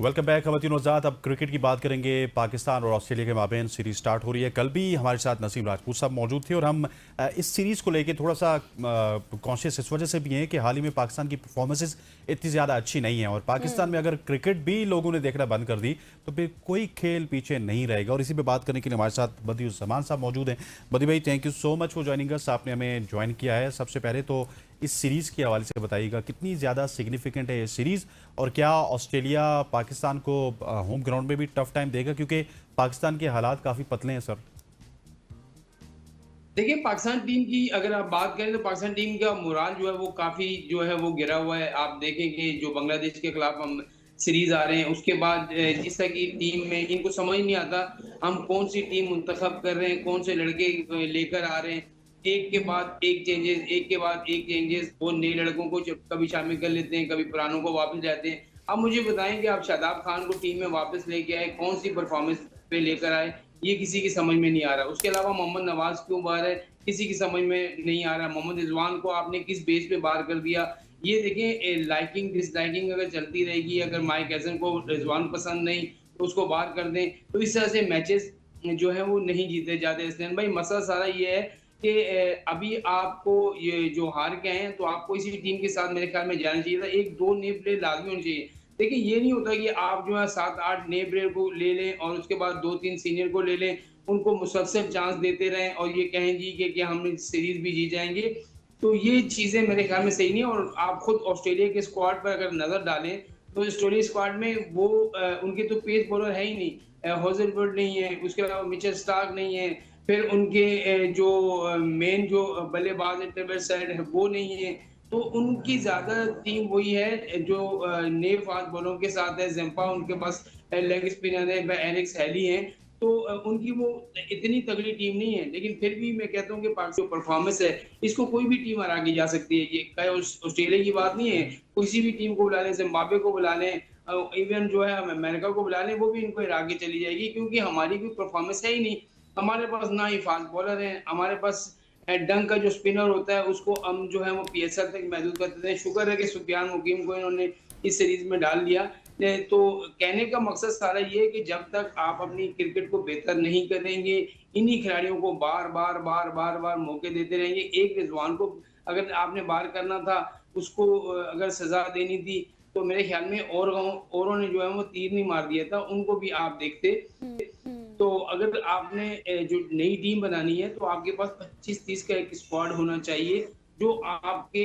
Welcome back खवातीन आज़ाद। अब cricket की बात करेंगे। पाकिस्तान और ऑस्ट्रेलिया के माबेन सीरीज स्टार्ट हो रही है। कल भी हमारे साथ नसीम राजपूत साहब मौजूद थे और हम इस सीरीज़ को लेके थोड़ा सा कॉन्शियस इस वजह से भी हैं कि हाल ही में पाकिस्तान की परफॉर्मेंसेस इतनी ज़्यादा अच्छी नहीं है और पाकिस्तान में अगर क्रिकेट भी लोगों ने देखना बंद कर दी तो फिर कोई खेल पीछे नहीं रहेगा। और इसी पर बात करने के लिए हमारे साथ बदियुज़्ज़मान साहब मौजूद हैं। बदी भाई, thank you so much for joining us. आपने हमें ज्वाइन किया है। सबसे पहले तो इस सीरीज़ के हवाले से बताइएगा, कितनी ज़्यादा सिग्निफिकेंट है ये सीरीज़ और क्या ऑस्ट्रेलिया पाकिस्तान को होम ग्राउंड में भी टफ टाइम देगा, क्योंकि पाकिस्तान के हालात काफ़ी पतले हैं सर। देखिए, पाकिस्तान टीम की अगर आप बात करें तो पाकिस्तान टीम का मोराल जो है वो काफ़ी जो है वो गिरा हुआ है। आप देखें कि जो बांग्लादेश के खिलाफ हम सीरीज़ आ रहे हैं उसके बाद जिस तरह की टीम में इनको समझ नहीं आता हम कौन-सी टीम मुंतखब कर रहे हैं, कौन से लड़के लेकर आ रहे हैं। एक के बाद एक चेंजेज़, एक के बाद एक चेंजेज़, वो नए लड़कों को जब कभी शामिल कर लेते हैं, कभी पुरानों को वापस लाते हैं। अब मुझे बताएँ कि आप शादाब खान को टीम में वापस लेके आए, कौन-सी परफ़ॉर्मेंस पे लेकर आए, ये किसी की समझ में नहीं आ रहा। उसके अलावा मोहम्मद नवाज़ क्यों बाहर है, किसी की समझ में नहीं आ रहा। मोहम्मद रिज़वान को आपने किस बेस पे बाहर कर दिया। ये देखें लाइकिंग डिसलाइकिंग अगर चलती रहेगी, अगर माइक हैसन को रिज़वान पसंद नहीं तो उसको बाहर कर दें, तो इस तरह से मैचेस जो हैं वो नहीं जीते जाते। इसलिए भाई मसला सारा ये है कि अभी आपको ये जो हार के आए हैं तो आपको इसी टीम के साथ मेरे ख्याल में जाना चाहिए था। 1-2 नए प्लेयर लाज़मी होने चाहिए। देखिए, ये नहीं होता कि आप जो है 7-8 नए प्लेयर को ले लें और उसके बाद 2-3 सीनियर को ले लें, उनको मुसलसल चांस देते रहें और ये कहें जी कि हम इस सीरीज़ भी जीत जाएँगे। तो ये चीज़ें मेरे ख़्याल में सही नहीं है और आप खुद ऑस्ट्रेलिया के स्क्वाड पर अगर नज़र डालें, तो ऑस्ट्रेलिया स्क्वाड में वो उनके तो पेस बॉलर है ही नहीं। हॉज़लवुड नहीं है, उसके अलावा मिचेल स्टार्क नहीं है, फिर उनके जो मेन जो बल्लेबाज़ है ट्रेविस हेड है, वो नहीं है। तो उनकी ज़्यादा टीम वही है जो नए फ़ास्ट बॉलरों के साथ है। ज़ेम्पा उनके पास लेग स्पिनर है, एरिक्स हैली हैं। तो उनकी वो इतनी तगड़ी टीम नहीं है, लेकिन फिर भी मैं कहता हूँ कि पाक जो परफ़ॉर्मेंस है, इसको कोई भी टीम हरा के जा सकती है। ये चाहे ऑस्ट्रेलिया की बात नहीं है, किसी भी टीम को बुला लें, ज़िम्बाब्वे को बुला लें इवन जो है हम अमेरिका को बुला लें, वो भी इनको हरा के चली जाएगी क्योंकि हमारी कोई परफ़ॉर्मेंस है ही नहीं। हमारे पास ना ही फ़ास्ट बॉलर हैं, हमारे पास डंक का जो स्पिनर होता है, उसको हम जो है वो पीएसएल तक महदूद करते थे। शुक्र है कि सुफियान मुकीम को इन्होंने इस सीरीज़ में डाल दिया। तो कहने का मकसद सारा ये है कि जब तक आप अपनी क्रिकेट को बेहतर नहीं करेंगे, इन्हीं खिलाड़ियों को बार-बार, बार-बार मौके देते रहेंगे। एक रिज़वान को अगर आपने बाहर करना था, उसको अगर सज़ा देनी थी, तो मेरे ख़्याल में औरों ने जो है वो तीर नहीं मार दिया था, उनको भी आप देखते। हुँ, हुँ। तो अगर आपने जो नई टीम बनानी है, तो आपके पास 25-30 का एक स्क्वाड होना चाहिए, जो आपके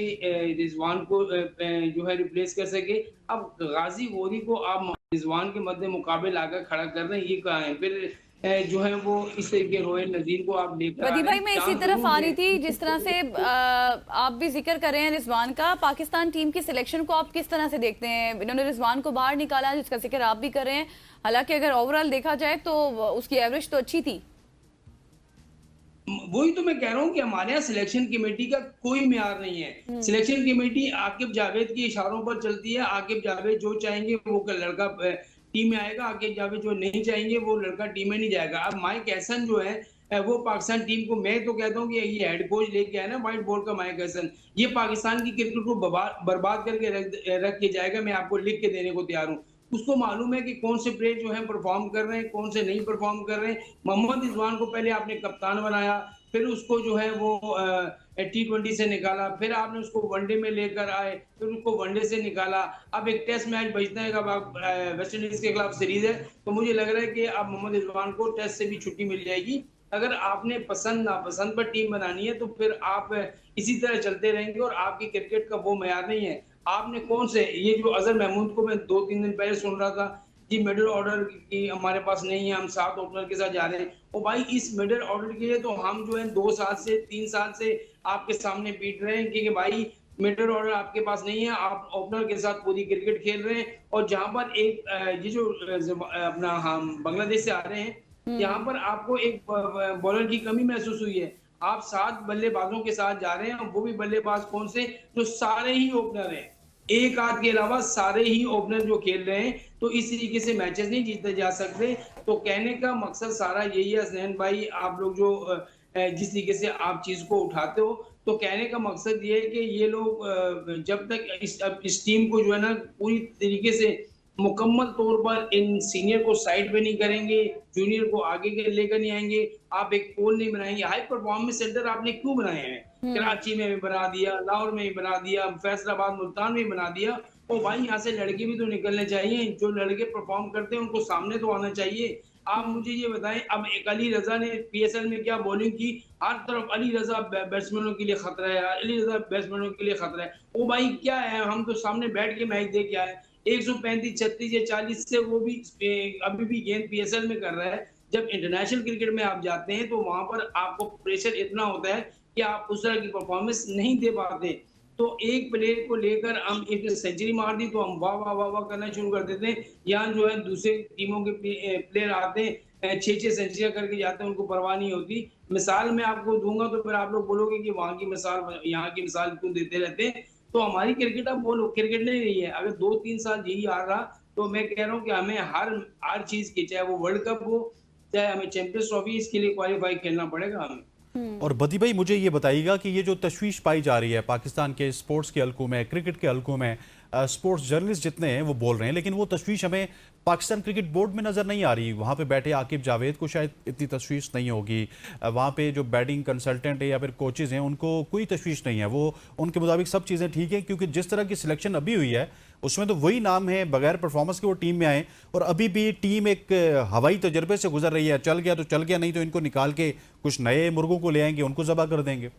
रिज़वान को जो है रिप्लेस कर सके। अब गाज़ी गौरी को आप रिज़वान के मद्दे मुकाबिल लाकर खड़ा कर रहे हैं, ये कहाँ है? फिर जो है वो इस तरीके रोहित नज़ीर को आप लेकर आ बदी रहे भाई, हैं, मैं इसी चांस तरफ ज़रूर आ रही दें। थी। जिस तरह से आप भी जिक्र कर रहे हैं रिजवान का, पाकिस्तान टीम की सिलेक्शन को आप किस तरह से देखते हैं? इन्होंने रिजवान को बाहर निकाला, जिसका जिक्र आप भी कर रहे हैं। हालांकि अगर ओवरऑल देखा जाए तो उसकी एवरेज तो अच्छी थी। वही तो मैं कह रहा हूँ कि हमारे यहाँ सिलेक्शन कमेटी का कोई म्यार नहीं है। हम्म। सिलेक्शन कमेटी आकिब जावेद के इशारों पर चलती है। आकिब जावेद जो चाहेंगे वो लड़का टीम में आएगा, आकिब जावेद जो नहीं चाहेंगे वो लड़का टीम में नहीं जाएगा। अब माइक हैसन जो है वो पाकिस्तान टीम को मैं तो कहता हूँ कि ये हेड कोच लेके आया ना व्हाइट बॉल का माइक हैसन, ये पाकिस्तान की क्रिकेट को बर्बाद करके रख के जाएगा। मैं आपको लिख के देने को तैयार हूँ। उसको मालूम है कि कौन से प्लेयर जो है परफॉर्म कर रहे हैं, कौन से नहीं परफॉर्म कर रहे हैं। मोहम्मद रिजवान को पहले आपने कप्तान बनाया, फिर उसको जो है वो T20 से निकाला, फिर आपने उसको वनडे में लेकर आए, फिर उसको वनडे से निकाला। अब एक टेस्ट मैच बचता है, अब आप वेस्ट इंडीज के खिलाफ सीरीज है, तो मुझे लग रहा है कि अब मोहम्मद रिजवान को टेस्ट से भी छुट्टी मिल जाएगी। अगर आपने पसंद नापसंद पर टीम बनानी है तो फिर आप इसी तरह चलते रहेंगे और आपकी क्रिकेट का वो मयार नहीं है। आपने कौन से ये जो अजहर महमूद को मैं 2-3 दिन पहले सुन रहा था जी, मिडल ऑर्डर की हमारे पास नहीं है, हम 7 ओपनर के साथ जा रहे हैं। ओ भाई, इस मिडल ऑर्डर के लिए तो हम जो है 2 साल से 3 साल से आपके सामने पीट रहे हैं कि भाई मिडल ऑर्डर आपके पास नहीं है, आप ओपनर के साथ पूरी क्रिकेट खेल रहे हैं। और जहाँ पर एक ये जो अपना हम बांग्लादेश से आ रहे हैं, यहाँ हम्म। पर आपको एक बॉलर की कमी महसूस हुई है। आप 7 बल्लेबाजों के साथ जा रहे हैं और वो भी बल्लेबाज कौन से? जो सारे ही ओपनर हैं। एक आध के अलावा सारे ही ओपनर जो खेल रहे हैं, तो इस तरीके से मैचेस नहीं जीते जा सकते। तो कहने का मकसद सारा यही है हसनैन भाई, आप लोग जो जिस तरीके से आप चीज़ को उठाते हो, तो कहने का मकसद ये है कि ये लोग जब तक इस टीम को जो है ना पूरी तरीके से मुकम्मल तौर पर इन सीनियर को साइड पे नहीं करेंगे, जूनियर को आगे के लेकर नहीं आएंगे, आप एक पोल नहीं बनाएंगे। हाई परफॉर्मेंस सेंटर आपने क्यों बनाए हैं? कराची में भी बना दिया, लाहौर में भी बना दिया, फैसलाबाद मुल्तान में भी बना दिया। ओ भाई, यहाँ से लड़के भी तो निकलने चाहिए, जो लड़के परफॉर्म करते हैं उनको सामने तो आना चाहिए। आप मुझे ये बताएं, अब एक अली रजा ने पीएसएल में क्या बॉलिंग की, हर तरफ अली रजा बैट्समैनों के लिए खतरा है, अली रजा बैट्समैनों के लिए खतरा है। ओ भाई क्या है, हम तो सामने बैठ के मैच देख के आए, 135 36 या 40 से वो भी अभी भी गेंद पीएसएल में कर रहा है। जब इंटरनेशनल क्रिकेट में आप जाते हैं तो वहां पर आपको प्रेशर इतना होता है कि आप उस तरह की परफॉर्मेंस नहीं दे पाते। तो एक प्लेयर को लेकर हम एक सेंचुरी मार दी तो हम वाह वाह वाह वाह करना शुरू कर देते हैं। यहाँ जो है दूसरे टीमों के प्लेयर आते हैं, 6-6 सेंचुरियां करके जाते हैं, उनको परवाह नहीं होती। मिसाल मैं आपको दूंगा तो फिर आप लोग बोलोगे कि वहां की मिसाल, यहाँ की मिसाल क्यों देते रहते हैं। तो हमारी क्रिकेट अब वो क्रिकेट नहीं रही है। अगर 2-3 साल यही आ रहा तो मैं कह रहा हूँ कि हमें हर चीज की, चाहे वो वर्ल्ड कप हो, चाहे हमें चैंपियंस ट्रॉफी, इसके लिए क्वालिफाई खेलना पड़ेगा हमें। और बदी भाई, मुझे ये बताइएगा कि ये जो तशवीश पाई जा रही है पाकिस्तान के स्पोर्ट्स के हल्कों में, क्रिकेट के हल्कों में, स्पोर्ट्स जर्नलिस्ट जितने हैं वो बोल रहे हैं, लेकिन वो तशवीश हमें पाकिस्तान क्रिकेट बोर्ड में नज़र नहीं आ रही। वहाँ पे बैठे आकिब जावेद को शायद इतनी तशवीश नहीं होगी, वहाँ पे जो बैटिंग कंसल्टेंट है या फिर कोचेज़ हैं उनको कोई तशवीश नहीं है, वो उनके मुताबिक सब चीज़ें ठीक हैं, क्योंकि जिस तरह की सिलेक्शन अभी हुई है उसमें तो वही नाम है, बगैर परफॉर्मेंस के वो टीम में आए, और अभी भी टीम एक हवाई तजर्बे से गुजर रही है। चल गया तो चल गया, नहीं तो इनको निकाल के कुछ नए मुर्गों को ले आएंगे, उनको ज़बह कर देंगे।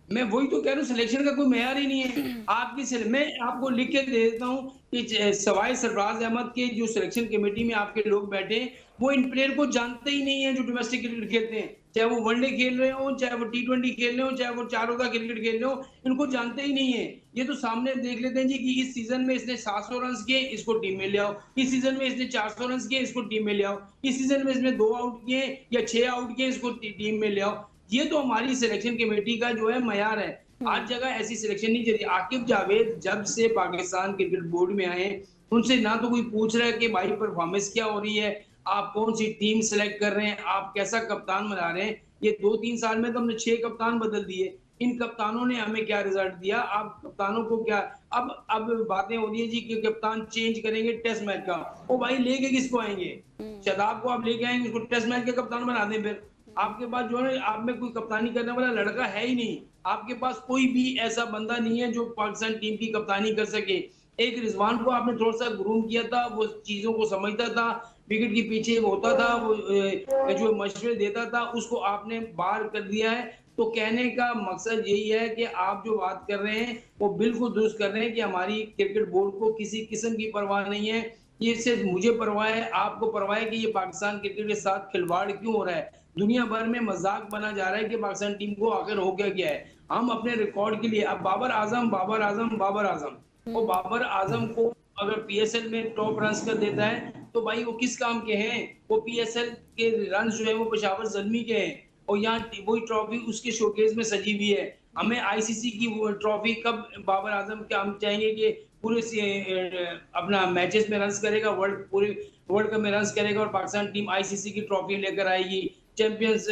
मैं वही तो कह रहा हूँ, सिलेक्शन का कोई मेयार ही नहीं है। मैं आपको लिख के दे देता हूँ कि सवाए सरफराज अहमद के जो सिलेक्शन कमेटी में आपके लोग बैठे हैं, वो इन प्लेयर को जानते ही नहीं है जो डोमेस्टिक क्रिकेट खेलते हैं, चाहे वो वनडे खेल रहे हो, चाहे वो T20 खेल रहे हो, चाहे वो 4 ओवर क्रिकेट खेल रहे हो, इनको जानते ही नहीं है। ये तो सामने देख लेते हैं जी कि इस सीजन में इसने 700 रन किए, इसको टीम में ले आओ, इस सीजन में इसने 400 रन किए, इसको टीम में ले आओ, इस सीजन में इसने 2 आउट किए या 6 आउट किए, इसको टीम में ले आओ। ये तो हमारी सिलेक्शन कमेटी का जो है मयार है। आज जगह ऐसी सिलेक्शन नहीं चली। आकिब जावेद जब से पाकिस्तान क्रिकेट बोर्ड में आए, उनसे ना तो कोई पूछ रहा है कि भाई परफॉर्मेंस क्या हो रही है, आप कौन सी टीम सेलेक्ट कर रहे हैं, आप कैसा कप्तान बना रहे हैं। ये 2-3 साल में तो हमने 6 कप्तान बदल दिए। इन कप्तानों ने हमें क्या रिजल्ट दिया, आप कप्तानों को क्या, अब बातें हो रही है जी कि कप्तान चेंज करेंगे टेस्ट मैच का। ओ भाई, लेके किसको आएंगे? शादाब को आप लेके आएंगे, उसको टेस्ट मैच के कप्तान बना दें। फिर आपके पास जो है, आप में कोई कप्तानी करने वाला लड़का है ही नहीं। आपके पास कोई भी ऐसा बंदा नहीं है जो पाकिस्तान टीम की कप्तानी कर सके। एक रिजवान को आपने थोड़ा सा ग्रूम किया था, वो चीजों को समझता था, विकेट के पीछे होता था, वो जो मशवरे देता था, उसको आपने बाहर कर दिया है। तो कहने का मकसद यही है कि आप जो बात कर रहे हैं वो बिल्कुल दुरुस्त कर रहे हैं कि हमारी क्रिकेट बोर्ड को किसी किस्म की परवाह नहीं है। ये सिर्फ मुझे परवाह है, आपको परवाह है कि ये पाकिस्तान क्रिकेट के साथ खिलवाड़ क्यों हो रहा है। दुनिया भर में मजाक बना जा रहा है कि पाकिस्तान टीम को आखिर हो गया है। हम अपने रिकॉर्ड के लिए, अब बाबर आजम और बाबर आजम को अगर पीएसएल में टॉप रन कर देता है तो भाई वो किस काम के हैं? वो पीएसएल के रन जो है वो पेशावर जल्मी के हैं, और यहाँ वही ट्रॉफी उसके शोकेस में सजी हुई है। हमें आईसीसी की वो ट्रॉफी कब बाबर आजम के, हम चाहेंगे कि पूरे अपना मैचेस में रन करेगा, पूरे वर्ल्ड कप में रन करेगा और पाकिस्तान टीम आईसीसी की ट्रॉफी लेकर आएगी, चैंपियंस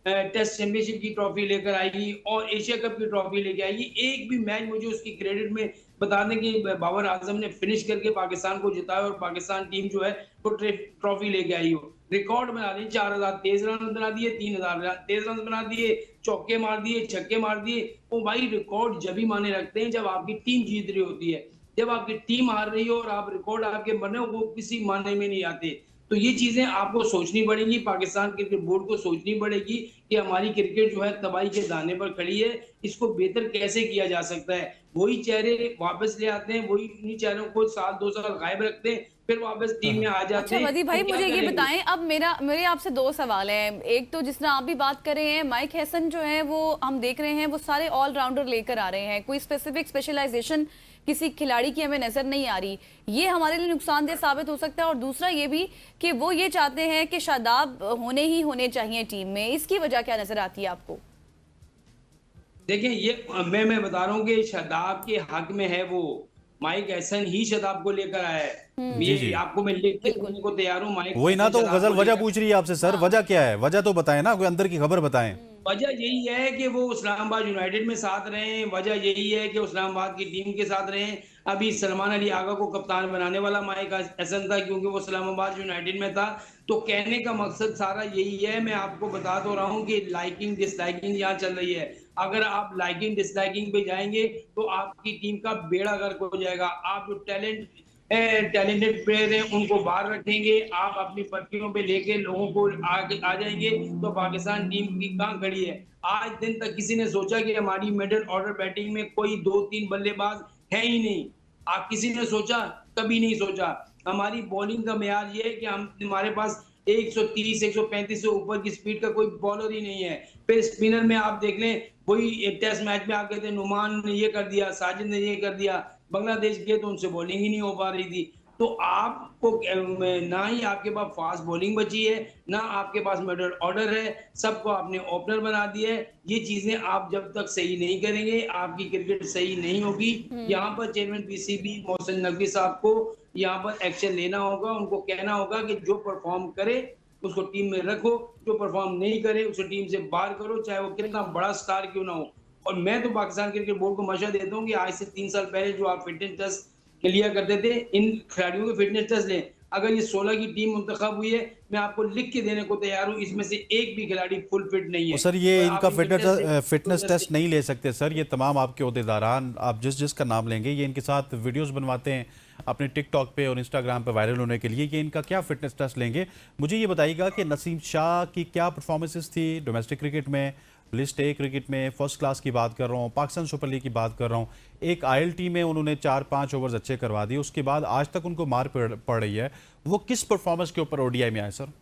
टेस्ट चैंपियनशिप की ट्रॉफी लेकर आएगी और एशिया कप की ट्रॉफी लेकर आएगी। एक भी मैच मुझे उसकी क्रेडिट में बता दें कि बाबर आजम ने फिनिश करके पाकिस्तान को जिताया और पाकिस्तान टीम जो है वो ट्रॉफी लेके आई हो। रिकॉर्ड बना दिए, 4023 रन बना दिए, 3023 रन बना दिए, चौके मार दिए, छक्के मार दिए। वो भाई रिकॉर्ड जब ही माने रखते हैं जब आपकी टीम जीत रही होती है। जब आपकी टीम हार रही हो और आप रिकॉर्ड आपके बने हो, वो किसी माने में नहीं आते। तो ये चीजें आपको सोचनी पड़ेगी, पाकिस्तान क्रिकेट बोर्ड को सोचनी पड़ेगी कि हमारी क्रिकेट जो है तबाही के दाने पर खड़ी है, इसको बेहतर कैसे किया जा सकता है। वही चेहरे वापस ले आते हैं, वही इन्हीं चेहरों को 1-2 साल गायब रखते हैं, फिर वापस टीम में आ जाते अच्छा हैं। वदी भाई, तो मुझे ये बताएं, अब मेरे आपसे 2 सवाल हैं। एक तो जिस तरह आप भी बात कर रहे हैं, माइक हैसन जो है वो हम देख रहे हैं वो सारे ऑलराउंडर लेकर आ रहे हैं, कोई स्पेसिफिक स्पेशलाइजेशन किसी खिलाड़ी की हमें नजर नहीं आ रही। ये हमारे लिए नुकसानदेह साबित हो सकता है। और दूसरा ये भी कि वो ये चाहते हैं कि शादाब होने चाहिए टीम में, इसकी वजह क्या नजर आती है आपको? देखें, ये मैं बता रहा हूँ कि शादाब के हक में है, वो माइक हैसन ही शादाब को लेकर आया है। ये आपको मैं लिख के देने को तैयार हूँ। माइक वही ना, तो गजल वजह पूछ रही है आपसे सर, वजह क्या है? वजह तो बताएं ना, कोई अंदर की खबर बताएं। वजह यही है कि वो इस्लामाबाद यूनाइटेड में साथ रहे हैं, वजह यही है कि इस्लामाबाद की टीम के साथ रहे हैं। अभी सलमान अली आगा को कप्तान बनाने वाला माइक हसन था, क्योंकि वो इस्लामाबाद यूनाइटेड में था। तो कहने का मकसद सारा यही है, मैं आपको बता तो रहा हूँ कि लाइकिंग डिसलाइकिंग यहाँ चल रही है। अगर आप लाइकिंग डिसलाइकिंग पे जाएंगे तो आपकी टीम का बेड़ा गर्क हो जाएगा। आप जो टैलेंटेड प्लेयर हैं उनको बाहर रखेंगे, आप अपनी पत्तियों पे लेके लोगों को आगे आ जाएंगे तो पाकिस्तान टीम की कहाँ खड़ी है। आज दिन तक किसी ने सोचा कि हमारी मिडिल ऑर्डर बैटिंग में कोई 2-3 बल्लेबाज है ही नहीं। आप किसी ने सोचा? कभी नहीं सोचा। हमारी बॉलिंग का मेयार ये है कि हमारे पास 130 135 से ऊपर की स्पीड का कोई बॉलर ही नहीं है। फिर स्पिनर में आप देख लें, वही टेस्ट मैच में आप कहते हैं नुमान ने ये कर दिया, साजिद ने ये कर दिया, बांग्लादेश के तो उनसे बॉलिंग ही नहीं हो पा रही थी। तो आपको ना ही आपके पास फास्ट बॉलिंग बची है, ना आपके पास मिडल ऑर्डर है, सबको आपने ओपनर बना दिया है। ये चीजें आप जब तक सही नहीं करेंगे आपकी क्रिकेट सही नहीं होगी। यहाँ पर चेयरमैन पीसीबी मोहसिन नकवी साहब को यहाँ पर एक्शन लेना होगा। उनको कहना होगा कि जो परफॉर्म करे उसको टीम में रखो, जो परफॉर्म नहीं करे उसे टीम से बाहर करो, चाहे वो कितना बड़ा स्टार क्यों ना हो। और मैं तो पाकिस्तान क्रिकेट बोर्ड को मशवरा देता हूँ कि आज से 3 साल पहले जो आप फिटनेस टेस्ट लिया करते थे, इन खिलाड़ियों के फिटनेस टेस्ट लें। अगर ये 16 की टीम मुंतखब हुई है, मैं आपको लिख के देने को तैयार हूँ, इसमें से एक भी खिलाड़ी फुल फिट नहीं है। सर ये तो इनका आप इनके फिटनेस टेस्ट नहीं ले सकते सर। ये तमाम आपके ओहदेदारान, आप जिसका नाम लेंगे, ये इनके साथ वीडियोस बनवाते हैं अपने टिकटॉक पे और इंस्टाग्राम पे वायरल होने के लिए। ये इनका क्या फिटनेस टेस्ट लेंगे? मुझे ये बताइएगा कि नसीम शाह की क्या परफॉर्मेंसेस थी डोमेस्टिक क्रिकेट में, लिस्ट ए क्रिकेट में, फर्स्ट क्लास की बात कर रहा हूँ, पाकिस्तान सुपर लीग की बात कर रहा हूँ। एक ILT में उन्होंने 4-5 ओवर्स अच्छे करवा दिए, उसके बाद आज तक उनको मार पड़ रही है। वो किस परफॉर्मेंस के ऊपर ODI में आए सर?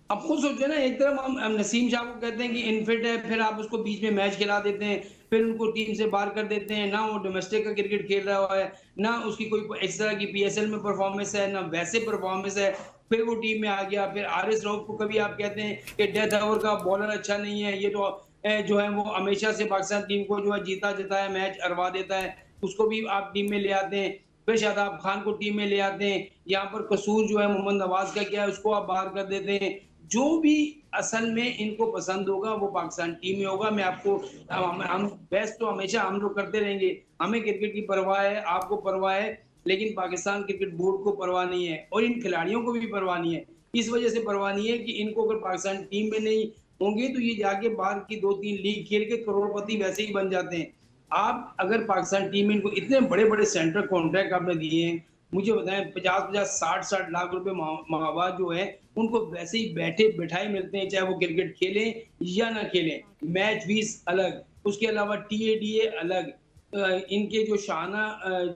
आप खुद सोचिए ना, एक तरफ हम नसीम शाह को कहते हैं कि इनफिट है, फिर आप उसको बीच में मैच खिला देते हैं, फिर उनको टीम से बाहर कर देते हैं। ना वो डोमेस्टिक का क्रिकेट खेल रहा है, ना उसकी कोई इस तरह की PSL में परफॉर्मेंस है, ना वैसे परफॉर्मेंस है। फिर वो टीम में आ गया। फिर RS राउफ को कभी आप कहते हैं कि डेथ ओवर का बॉलर अच्छा नहीं है, ये तो जो है वो हमेशा से पाकिस्तान टीम को जो है जीता जिताया मैच हरवा देता है, उसको भी आप टीम में ले आते हैं। फिर शादाब खान को टीम में ले आते हैं। यहाँ पर कसूर जो है मोहम्मद नवाज का क्या है, उसको आप बाहर कर देते हैं। जो भी असल में इनको पसंद होगा वो पाकिस्तान टीम में होगा। मैं आपको हम बेस्ट तो हमेशा हम लोग करते रहेंगे। हमें क्रिकेट की परवाह है, आपको परवाह है, लेकिन पाकिस्तान क्रिकेट बोर्ड को परवाह नहीं है और इन खिलाड़ियों को भी परवाह नहीं है। इस वजह से परवाह नहीं है कि इनको अगर पाकिस्तान टीम में नहीं होंगे तो ये जाके बाहर की 2-3 लीग खेल के करोड़पति वैसे ही बन जाते हैं। आप अगर पाकिस्तान टीम में इनको इतने बड़े बड़े सेंट्रल कॉन्ट्रैक्ट आपने दिए हैं, मुझे बताएं 50-50 60-60 लाख रुपए माहवा जो है उनको वैसे ही बैठे बिठाए मिलते हैं, चाहे वो क्रिकेट खेलें या ना खेलें। मैच फीस अलग, उसके अलावा TADA अलग, इनके जो शाना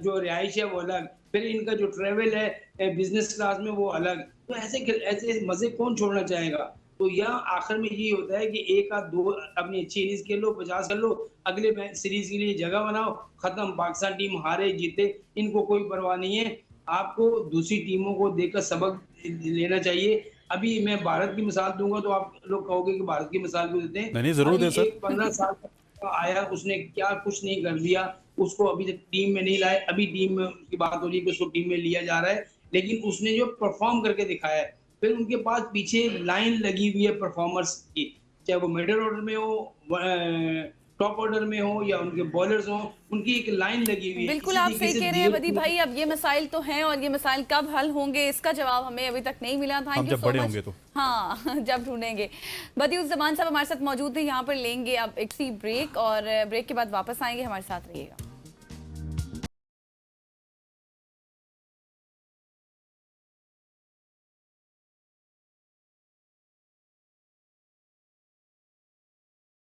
जो रिहाइश है वो अलग, फिर इनका जो ट्रेवल है बिजनेस क्लास में वो अलग। तो ऐसे मजे कौन छोड़ना चाहेगा। तो यहाँ आखिर में ये होता है कि 1 आध 2 अपनी अच्छी इनिंग्स खेल लो, 50 कर लो, अगले मैच सीरीज के लिए जगह बनाओ, खत्म। पाकिस्तान टीम हारे जीते इनको कोई परवाह नहीं है। आपको दूसरी टीमों को देखकर सबक लेना चाहिए। अभी मैं भारत की मिसाल दूंगा तो आप लोग कहोगे कि भारत की मिसाल क्यों देते हैं। नहीं जरूर दे सर। 15 साल का आया, उसने क्या कुछ नहीं कर दिया, उसको अभी तक टीम में नहीं लाए। अभी टीम में उसकी बात हो रही है कि उसको टीम में लिया जा रहा है, लेकिन उसने जो परफॉर्म करके दिखाया है, फिर उनके पास पीछे लाइन लगी हुई है परफॉर्मर्स की, चाहे वो मिडिल ऑर्डर में हो, टॉप ऑर्डर में हो या उनके बॉलर्स हो, उनकी एक लाइन लगी हुई है। बिल्कुल आप सही कह रहे हैं बदी भाई। अब ये मसाइल तो हैं और ये मसाइल कब हल होंगे इसका जवाब हमें अभी तक नहीं मिला। Thank you so much. हाँ जब ढूंढेंगे। बदिउज़्ज़मान साहब हमारे साथ मौजूद हैं, यहाँ पर लेंगे अब एक सी ब्रेक और ब्रेक के बाद वापस आएंगे, हमारे साथ रहिएगा।